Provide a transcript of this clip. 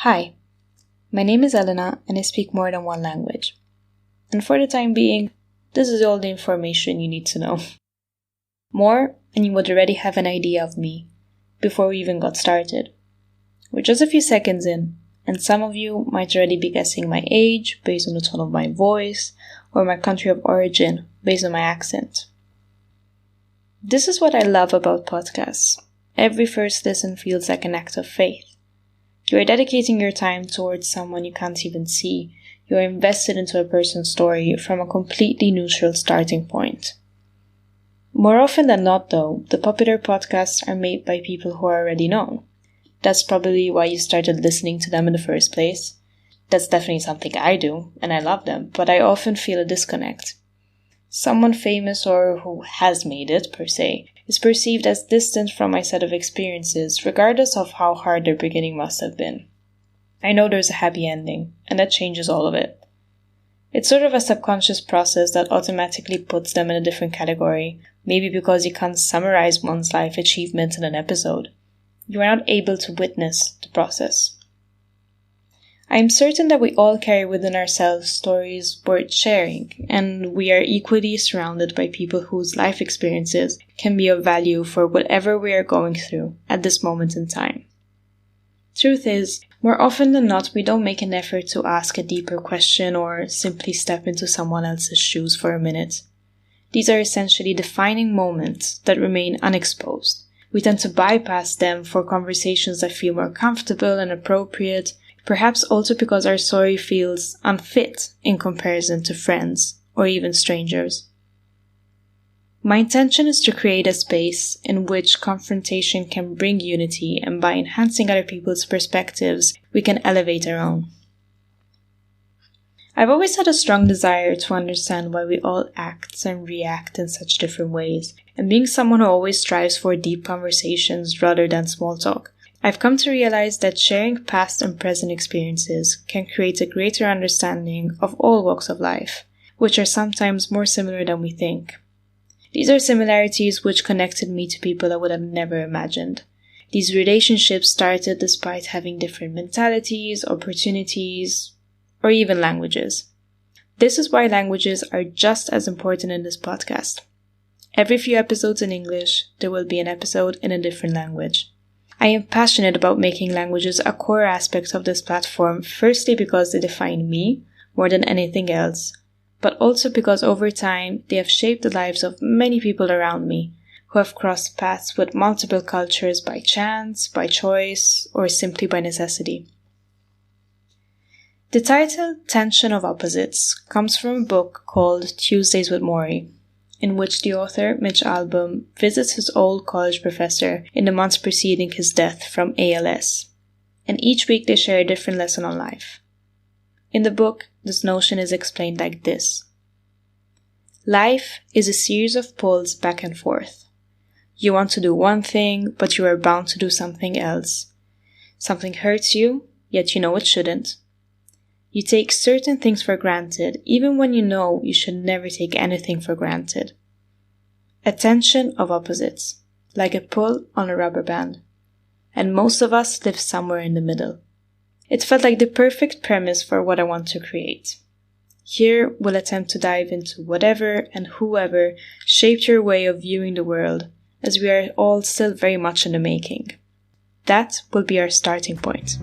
Hi, my name is Elena and I speak more than one language. And for the time being, this is all the information you need to know. More, and you would already have an idea of me before we even got started. We're just a few seconds in, and some of you might already be guessing my age based on the tone of my voice, or my country of origin based on my accent. This is what I love about podcasts. Every first listen feels like an act of faith. You are dedicating your time towards someone you can't even see. You are invested into a person's story from a completely neutral starting point. More often than not, though, the popular podcasts are made by people who are already known. That's probably why you started listening to them in the first place. That's definitely something I do, and I love them, but I often feel a disconnect. Someone famous or who has made it, per se, is perceived as distant from my set of experiences, regardless of how hard their beginning must have been. I know there's a happy ending, and that changes all of it. It's sort of a subconscious process that automatically puts them in a different category, maybe because you can't summarize one's life achievements in an episode. You are not able to witness the process. I am certain that we all carry within ourselves stories worth sharing, and we are equally surrounded by people whose life experiences can be of value for whatever we are going through at this moment in time. Truth is, more often than not, we don't make an effort to ask a deeper question or simply step into someone else's shoes for a minute. These are essentially defining moments that remain unexposed. We tend to bypass them for conversations that feel more comfortable and appropriate, perhaps also because our story feels unfit in comparison to friends or even strangers. My intention is to create a space in which confrontation can bring unity, and by enhancing other people's perspectives, we can elevate our own. I've always had a strong desire to understand why we all act and react in such different ways, and being someone who always strives for deep conversations rather than small talk, I've come to realize that sharing past and present experiences can create a greater understanding of all walks of life, which are sometimes more similar than we think. These are similarities which connected me to people I would have never imagined. These relationships started despite having different mentalities, opportunities, or even languages. This is why languages are just as important in this podcast. Every few episodes in English, there will be an episode in a different language. I am passionate about making languages a core aspect of this platform, firstly because they define me more than anything else, but also because over time they have shaped the lives of many people around me who have crossed paths with multiple cultures by chance, by choice, or simply by necessity. The title Tension of Opposites comes from a book called Tuesdays with Morrie, in which the author, Mitch Albom, visits his old college professor in the months preceding his death from ALS, and each week they share a different lesson on life. In the book, this notion is explained like this. Life is a series of pulls back and forth. You want to do one thing, but you are bound to do something else. Something hurts you, yet you know it shouldn't. You take certain things for granted, even when you know you should never take anything for granted. A tension of opposites, like a pull on a rubber band. And most of us live somewhere in the middle. It felt like the perfect premise for what I want to create. Here we'll attempt to dive into whatever and whoever shaped your way of viewing the world, as we are all still very much in the making. That will be our starting point.